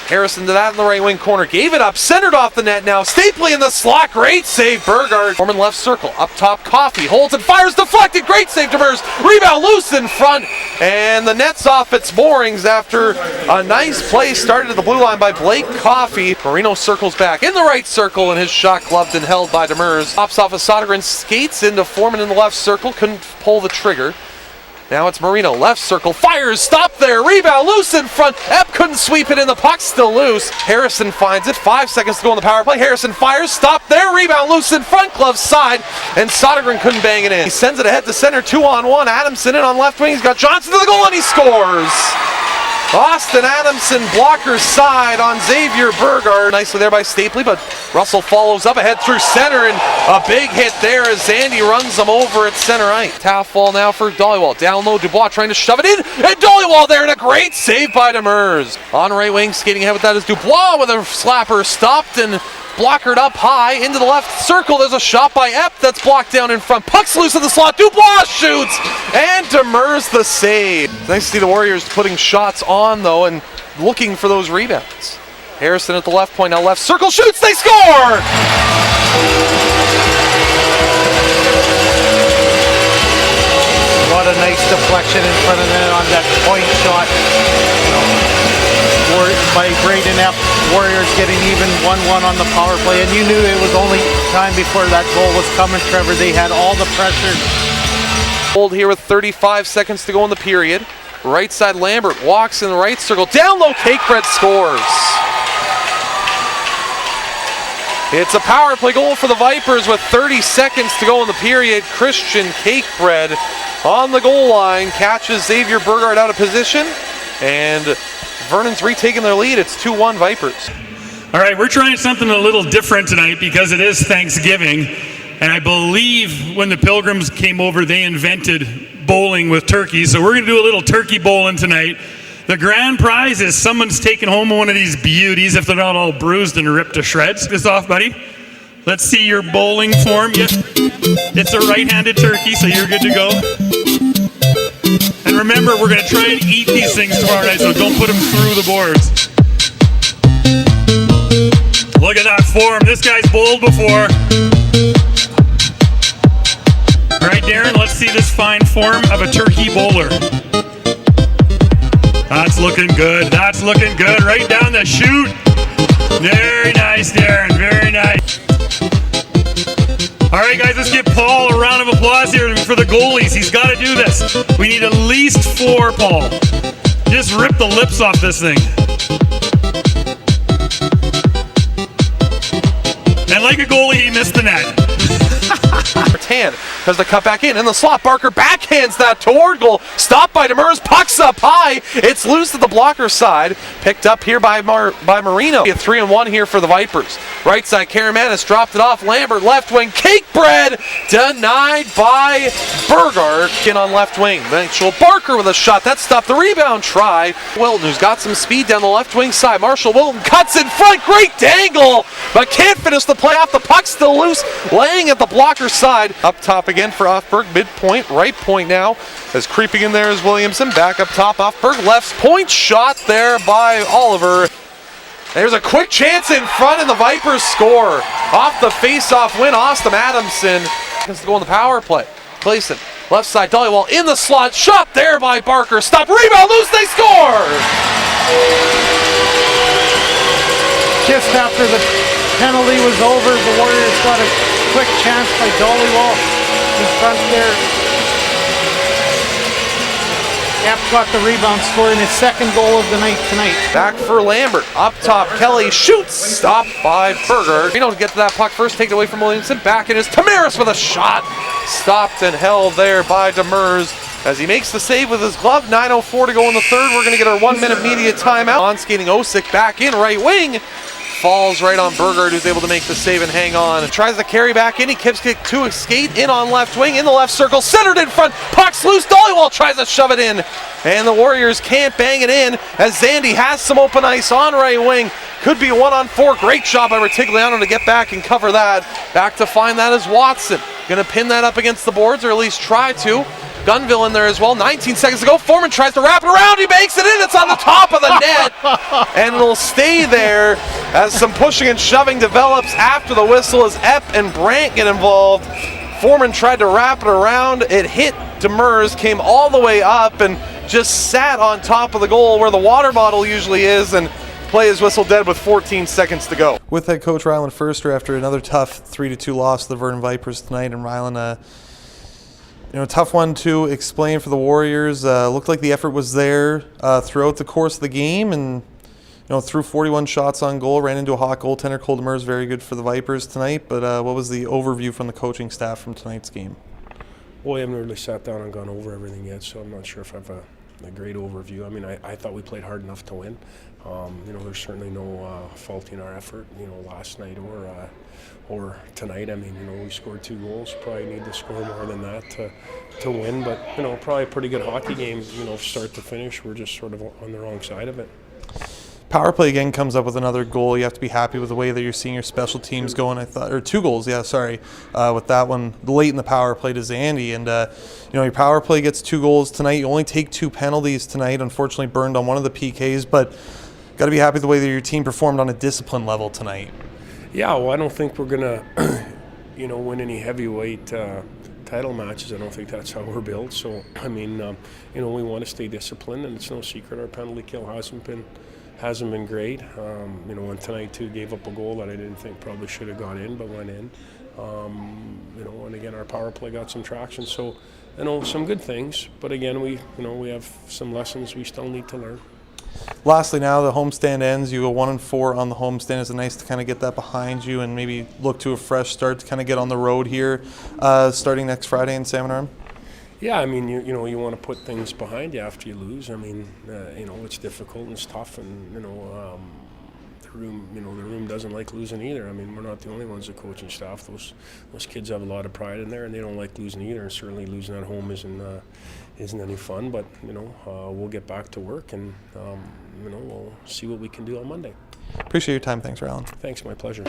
Harrison to that in the right wing corner. Gave it up, centered off the net now. Stapley in the slot. Great save, Burgard. Foreman left circle. Up top, Coffey. Holds and fires. Deflected. Great save, Demers. Rebound loose in front. And the net's off its moorings after a nice play started at the blue line by Blake Coffey. Marino circles back in the right circle, and his shot gloved and held by Demers. Pops off of Sodergren. Skates into Foreman in the left circle. Couldn't pull the trigger. Now it's Marino, left circle, fires, stop there, rebound, loose in front. Epp couldn't sweep it in, the puck's still loose. Harrison finds it, 5 seconds to go on the power play. Harrison fires, stop there, rebound, loose in front, glove side, and Sodergren couldn't bang it in. He sends it ahead to center, 2-on-1. Adamson in on left wing, he's got Johnson to the goal, and he scores. Austin Adamson, blocker side on Xavier Burgard. Nicely there by Stapley, but Russell follows up ahead through center, and a big hit there as Zandy runs him over at center ice. Half fall now for Dollywall. Down low, Dubois trying to shove it in, and Dollywall there, and a great save by Demers. On right wing, skating ahead with that is Dubois with a slapper, stopped and blockered up high into the left circle. There's a shot by Epp that's blocked down in front. Puck's loose in the slot. Dubois shoots, and Demers the save. Nice to see the Warriors putting shots on though and looking for those rebounds. Harrison at the left point, now left circle, shoots, they score! What a nice deflection in front of net on that point shot by Braden Epp. Warriors getting even 1-1 on the power play, and you knew it was only time before that goal was coming, Trevor. They had all the pressure. Hold here with 35 seconds to go in the period. Right side, Lambert walks in the right circle. Down low, Cakebread scores. It's a power play goal for the Vipers with 30 seconds to go in the period. Christian Cakebread on the goal line catches Xavier Burgard out of position, and Vernon's retaking their lead. It's 2-1 Vipers. All right, we're trying something a little different tonight because it is Thanksgiving, and I believe when the Pilgrims came over, they invented bowling with turkeys. So we're going to do a little turkey bowling tonight. The grand prize is someone's taking home one of these beauties if they're not all bruised and ripped to shreds. This off, buddy. Let's see your bowling form. Yep. It's a right-handed turkey, so you're good to go. And remember, we're going to try and eat these things tomorrow night, so don't put them through the boards. Look at that form. This guy's bowled before. All right, Darren, let's see this fine form of a turkey bowler. That's looking good. That's looking good. Right down the chute. Very nice, Darren. Very nice. All right, guys, let's give Paul a round of applause here for the goalies. He's got to do this. We need at least 4, Paul. Just rip the lips off this thing. And like a goalie, he missed the net. Hand has to cut back in the slot. Barker backhands that toward goal. Stopped by Demers. Puck's up high. It's loose at the blocker side. Picked up here by Marino. 3-1 here for the Vipers. Right side, Karamanis dropped it off. Lambert left wing. Cakebread denied by Burgard. In on left wing. Eventual Barker with a shot. That stopped the rebound try. Wilton, who's got some speed down the left wing side. Marshall Wilton cuts in front. Great dangle, but can't finish the play off. The puck's still loose. Laying at the blocker side. Up top again for Offberg. Midpoint, right point now. As creeping in there is Williamson. Back up top, Offberg. Left point shot there by Oliver. There's a quick chance in front, and the Vipers score. Off the face-off win, Austin Adamson. Has to go on the power play. Clayson, left side, Dollywall in the slot. Shot there by Barker. Stop, rebound, loose, they score! Just after the penalty was over, the Warriors got a quick chance by Dollywall in front there. Epp got the rebound, scoring his second goal of the night tonight. Back for Lambert. Up top, Kelly shoots. Stopped by Burger. We don't get to that puck first. Take it away from Williamson. Back it is Tamaris with a shot. Stopped and held there by Demers as he makes the save with his glove. 9:04 to go in the third. We're going to get our 1 minute media timeout. On skating Osick back in right wing. Falls right on Burgard, who's able to make the save and hang on. Tries to carry back in. He kicks it to a skate in on left wing, in the left circle, centered in front. Puck's loose. Dollywall tries to shove it in, and the Warriors can't bang it in as Zandy has some open ice on right wing. Could be 1-on-4. Great job by Retigliano to get back and cover that. Back to find that is Watson. Going to pin that up against the boards, or at least try to. Gunville in there as well. 19 seconds to go. Foreman tries to wrap it around. He makes it in. It's on the top of the net. And it'll stay there as some pushing and shoving develops after the whistle as Epp and Brandt get involved. Foreman tried to wrap it around. It hit Demers, came all the way up, and just sat on top of the goal where the water bottle usually is, and play is whistled dead with 14 seconds to go. With head coach Rylan Firster after another tough 3-2 loss to the Vernon Vipers tonight, and Rylan, tough one to explain for the Warriors. Looked like the effort was there throughout the course of the game, and threw 41 shots on goal, ran into a hot goaltender. Cole Demers, very good for the Vipers tonight. But what was the overview from the coaching staff from tonight's game? Well, I haven't really sat down and gone over everything yet, so I'm not sure if I have a great overview. I mean, I thought we played hard enough to win. There's certainly no fault in our effort, last night or tonight. I mean, we scored 2 goals. Probably need to score more than that to win. But, probably a pretty good hockey game, start to finish. We're just sort of on the wrong side of it. Power play again comes up with another goal. You have to be happy with the way that you're seeing your special teams going. I thought, or 2 goals, with that one late in the power play to Zandy. And your power play gets 2 goals tonight. You only take 2 penalties tonight. Unfortunately, burned on one of the PKs, but got to be happy with the way that your team performed on a discipline level tonight. Yeah, well, I don't think we're gonna, win any heavyweight title matches. I don't think that's how we're built. So, I mean, we want to stay disciplined, and it's no secret our penalty kill hasn't been great. And tonight too gave up a goal that I didn't think probably should have gone in, but went in. And again our power play got some traction. So, some good things. But again, we have some lessons we still need to learn. Lastly, now the homestand ends. You go 1-4 on the homestand. Is it nice to kind of get that behind you and maybe look to a fresh start to kind of get on the road here, starting next Friday in Salmon Arm? Yeah, I mean, you want to put things behind you after you lose. I mean, it's difficult and it's tough, and the room doesn't like losing either. I mean, we're not the only ones, the coaching staff. Those kids have a lot of pride in there, and they don't like losing either. And certainly losing at home isn't any fun. But we'll get back to work, and we'll see what we can do on Monday. Appreciate your time. Thanks, Rylan. Thanks, my pleasure.